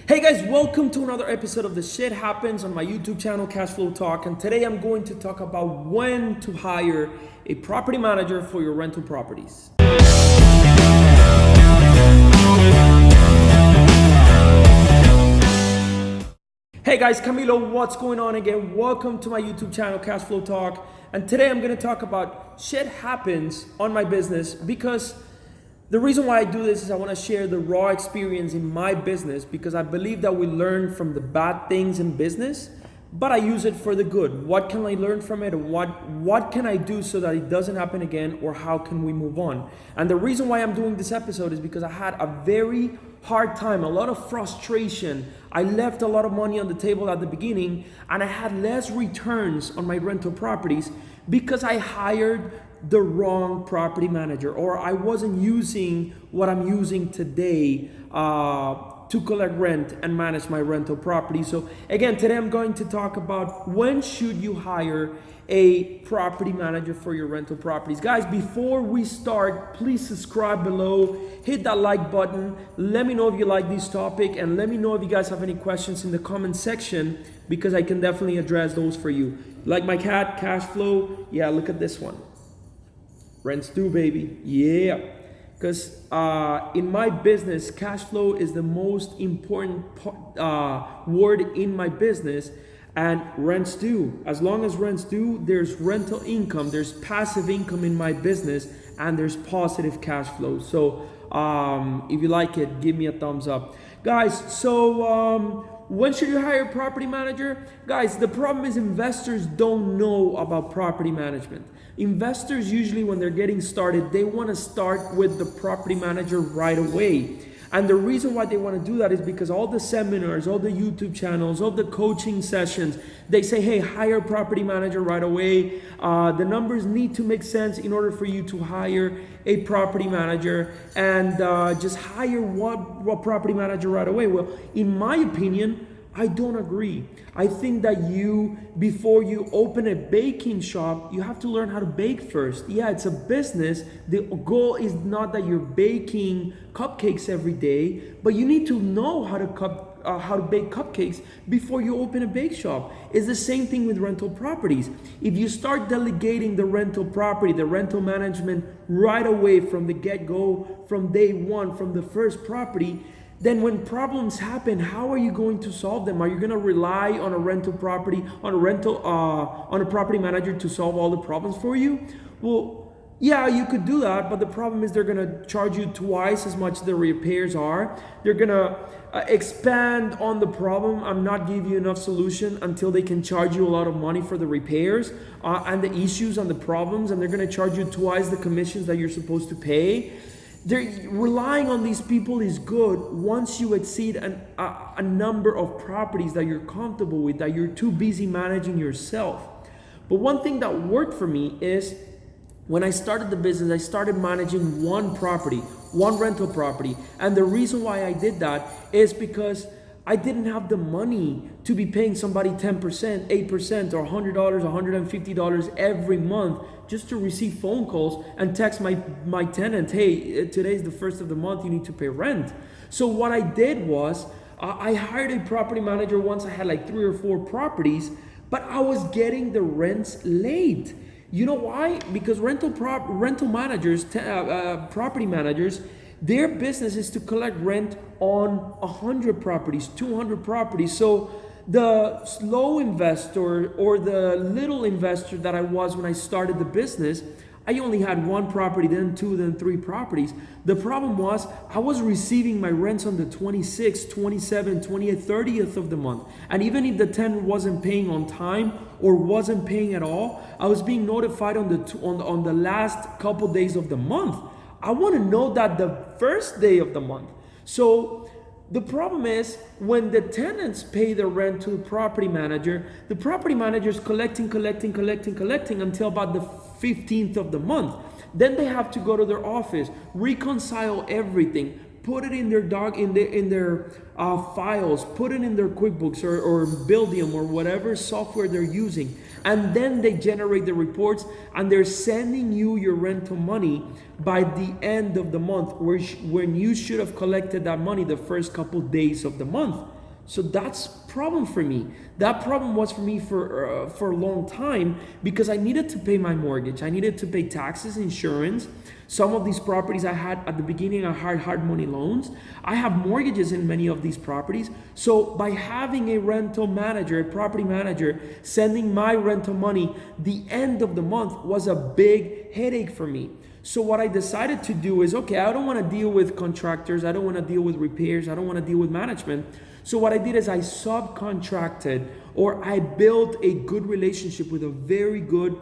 Hey guys, welcome to another episode of The Shit Happens on my YouTube channel, Cashflow Talk. And today I'm going to talk about when to hire a property manager for your rental properties. Hey guys, Camilo, what's going on again? Welcome to my YouTube channel, Cashflow Talk. And today I'm going to talk about shit happens on my business because the reason why I do this is I want to share the raw experience in my business because I believe that we learn from the bad things in business, but I use it for the good. What can I learn from it? What can I do so that it doesn't happen again, or how can we move on? And the reason why I'm doing this episode is because I had a very hard time, a lot of frustration. I left a lot of money on the table at the beginning and I had less returns on my rental properties because I hired the wrong property manager, or I wasn't using what I'm using today to collect rent and manage my rental property. So again, today I'm going to talk about when should you hire a property manager for your rental properties. Guys, before we start, please subscribe below, hit that like button, let me know if you like this topic, and let me know if you guys have any questions in the comment section because I can definitely address those for you. Like my cat, Cashflow, yeah, look at this one. Rents due, baby. Yeah. Because in my business, cash flow is the most important word in my business. And rents due. As long as rents due, there's rental income, there's passive income in my business, and there's positive cash flow. So if you like it, give me a thumbs up. Guys, so when should you hire a property manager? Guys, the problem is investors don't know about property management. Investors usually, when they're getting started, they want to start with the property manager right away. And the reason why they want to do that is because all the seminars, all the YouTube channels, all the coaching sessions, they say, hey, hire a property manager right away. The numbers need to make sense in order for you to hire a property manager, and just hire what property manager right away. Well, in my opinion, I don't agree. I think that before you open a baking shop, you have to learn how to bake first. Yeah, it's a business. The goal is not that you're baking cupcakes every day, but you need to know how to bake cupcakes before you open a bake shop. It's the same thing with rental properties. If you start delegating the rental property, the rental management right away from the get-go, from day one, from the first property, then when problems happen, how are you going to solve them? Are you going to rely on a rental property, on a property manager to solve all the problems for you? Well, yeah, you could do that, but the problem is they're going to charge you twice as much the repairs are. They're going to expand on the problem and not give you enough solution until they can charge you a lot of money for the repairs and the issues and the problems, and they're going to charge you twice the commissions that you're supposed to pay. Relying on these people is good once you exceed a number of properties that you're comfortable with, that you're too busy managing yourself. But one thing that worked for me is when I started the business, I started managing one rental property. And the reason why I did that is because I didn't have the money to be paying somebody 10%, 8%, or $100, $150 every month just to receive phone calls and text my tenant, hey, today's the first of the month, you need to pay rent. So what I did was I hired a property manager once I had like 3 or 4 properties, but I was getting the rents late. You know why? Because rental managers, property managers, their business is to collect rent on 100 properties, 200 properties. So the slow investor or the little investor that I was when I started the business, I only had 1 property, then 2, then 3 properties. The problem was I was receiving my rents on the 26th, 27th, 28th, 30th of the month. And even if the tenant wasn't paying on time or wasn't paying at all, I was being notified on the last couple days of the month. I want to know that the first day of the month. So the problem is when the tenants pay the rent to the property manager is collecting until about the 15th of the month. Then they have to go to their office, reconcile everything, put it in their files, put it in their QuickBooks or Buildium or whatever software they're using. And then they generate the reports and they're sending you your rental money by the end of the month, when you should have collected that money the first couple days of the month. So that's problem for me. That problem was for me for a long time because I needed to pay my mortgage. I needed to pay taxes, insurance. Some of these properties I had at the beginning, I had hard money loans. I have mortgages in many of these properties. So by having a rental manager, a property manager, sending my rental money the end of the month was a big headache for me. So what I decided to do is, okay, I don't want to deal with contractors. I don't want to deal with repairs. I don't want to deal with management. So what I did is I subcontracted, or I built a good relationship with a very good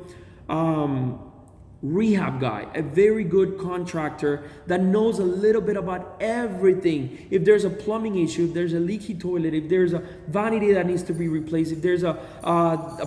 rehab guy, a very good contractor that knows a little bit about everything. If there's a plumbing issue, if there's a leaky toilet, if there's a vanity that needs to be replaced, if there's a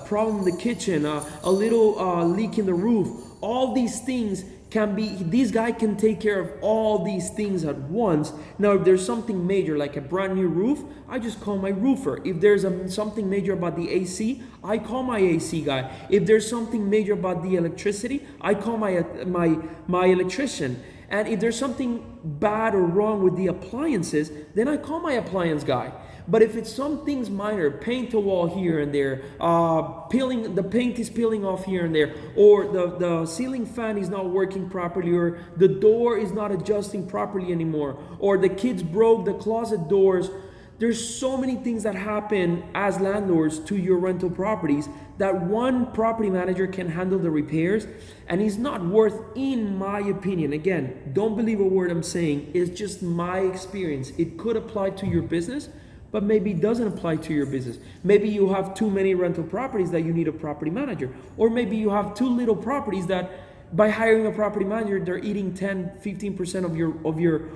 problem in the kitchen, a little leak in the roof, all these things can be, these guys can take care of all these things at once. Now, if there's something major like a brand new roof, I just call my roofer. If there's something major about the AC, I call my AC guy. If there's something major about the electricity, I call my electrician. And if there's something bad or wrong with the appliances, then I call my appliance guy. But if it's some things minor, paint a wall here and there, the paint is peeling off here and there, or the ceiling fan is not working properly, or the door is not adjusting properly anymore, or the kids broke the closet doors. There's so many things that happen as landlords to your rental properties that one property manager can handle the repairs, and it's not worth, in my opinion, again, don't believe a word I'm saying, it's just my experience. It could apply to your business, but maybe it doesn't apply to your business. Maybe you have too many rental properties that you need a property manager, or maybe you have too little properties that by hiring a property manager, they're eating 10-15%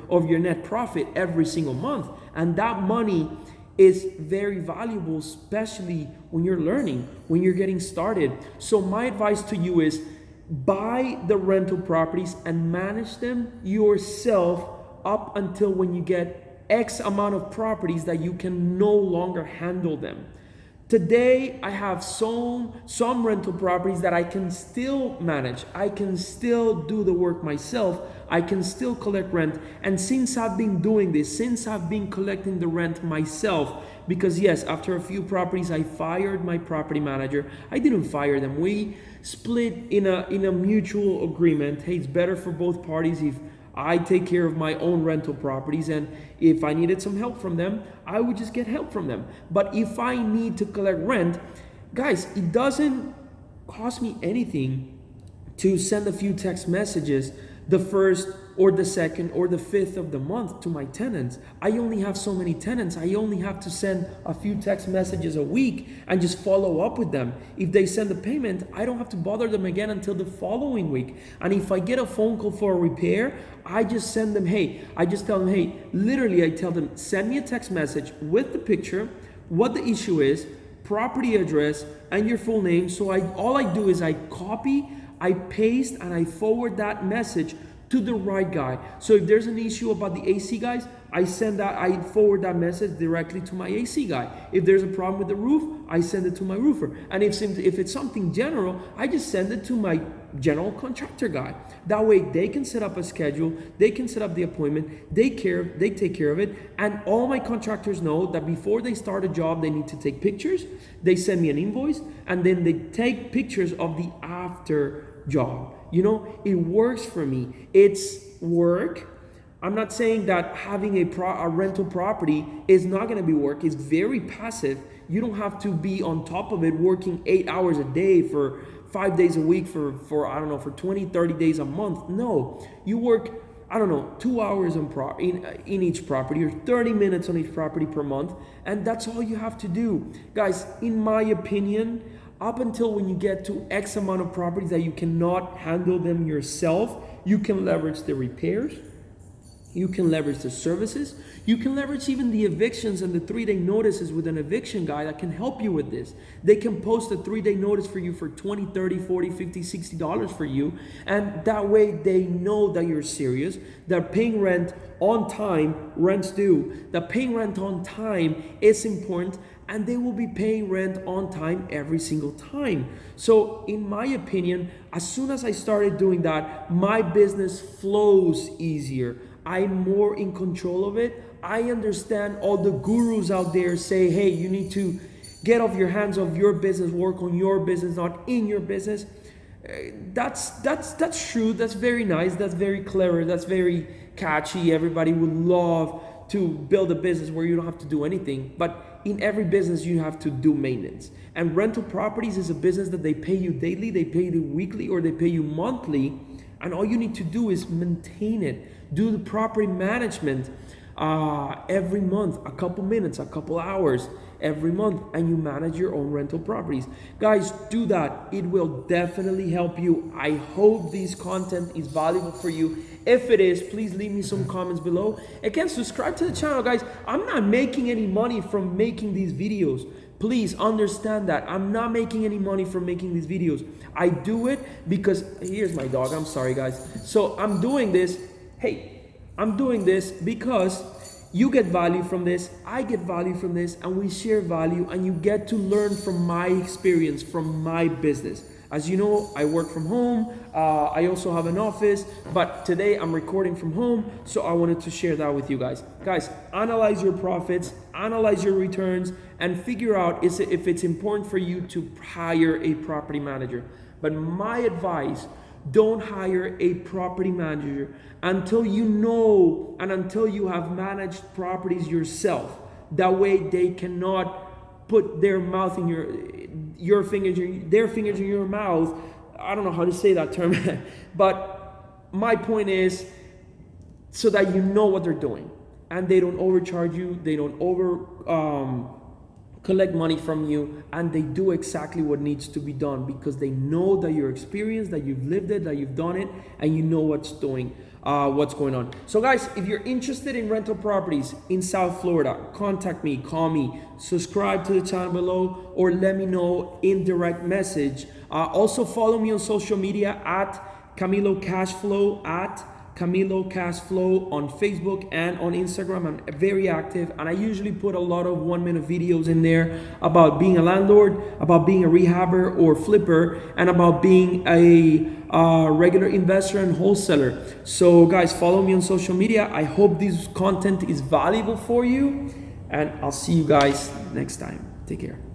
of your net profit every single month. And that money is very valuable, especially when you're learning, when you're getting started. So my advice to you is buy the rental properties and manage them yourself up until when you get X amount of properties that you can no longer handle them. Today, I have some rental properties that I can still manage. I can still do the work myself. I can still collect rent. And since I've been doing this, since I've been collecting the rent myself, because yes, after a few properties, I fired my property manager. I didn't fire them. We split in a mutual agreement. Hey, it's better for both parties if I take care of my own rental properties, and if I needed some help from them, I would just get help from them. But if I need to collect rent, guys, it doesn't cost me anything to send a few text messages the first or the second or the fifth of the month to my tenants. I only have so many tenants. I only have to send a few text messages a week and just follow up with them. If they send the payment, I don't have to bother them again until the following week. And if I get a phone call for a repair, I just send them, I tell them, send me a text message with the picture, what the issue is, property address, and your full name. So all I do is I copy, I paste, and I forward that message to the right guy. So if there's an issue about the AC guys, I forward that message directly to my AC guy. If there's a problem with the roof, I send it to my roofer. And if it's something general, I just send it to my general contractor guy. That way they can set up a schedule, they can set up the appointment, they take care of it. And all my contractors know that before they start a job, they need to take pictures. They send me an invoice, and then they take pictures of the after job. It works for me. It's work. I'm not saying that having a rental property is not going to be work. It's very passive. You don't have to be on top of it working 8 hours a day for 5 days a week for 20, 30 days a month. No, you work, 2 hours in each property, or 30 minutes on each property per month. And that's all you have to do. Guys, in my opinion, up until when you get to X amount of properties that you cannot handle them yourself, you can leverage the repairs, you can leverage the services, you can leverage even the evictions and the 3-day notices with an eviction guy that can help you with this. They can post a 3-day notice for you for $20, $30, $40, $50, $60 for you, and that way they know that you're serious, that paying rent on time, rent's due, that paying rent on time is important, and they will be paying rent on time every single time. So in my opinion, as soon as I started doing that, my business flows easier. I'm more in control of it. I understand all the gurus out there say, hey, you need to get off your hands of your business, work on your business, not in your business. That's true. That's very nice. That's very clever. That's very catchy. Everybody would love to build a business where you don't have to do anything. But in every business, you have to do maintenance. And rental properties is a business that they pay you daily, they pay you weekly, or they pay you monthly. And all you need to do is maintain it. Do the property management every month, a couple minutes, a couple hours every month, and you manage your own rental properties. Guys, do that. It will definitely help you. I hope this content is valuable for you. If it is, please leave me some comments below. Again, subscribe to the channel, guys. I'm not making any money from making these videos. Please understand that. I'm not making any money from making these videos. I do it because, here's my dog. I'm sorry, guys. So I'm doing this. Hey, I'm doing this because you get value from this, I get value from this, and we share value, and you get to learn from my experience, from my business. As you know, I work from home. I also have an office, but today I'm recording from home, so I wanted to share that with you guys. Guys, analyze your profits, analyze your returns, and figure out if it's important for you to hire a property manager. But my advice, don't hire a property manager until you know and until you have managed properties yourself. That way they cannot put their mouth in their fingers in your mouth. I don't know how to say that term, but my point is so that you know what they're doing and they don't overcharge you, they don't collect money from you, and they do exactly what needs to be done because they know that you're experienced, that you've lived it, that you've done it, and you know what's going on. So guys, if you're interested in rental properties in South Florida, contact me, call me, subscribe to the channel below, or let me know in direct message. Also follow me on social media at Camilo Cashflow, at Camilo Cashflow on Facebook and on Instagram. I'm very active, and I usually put a lot of 1-minute videos in there about being a landlord, about being a rehabber or flipper, and about being a regular investor and wholesaler. So guys, follow me on social media. I hope this content is valuable for you, and I'll see you guys next time. Take care.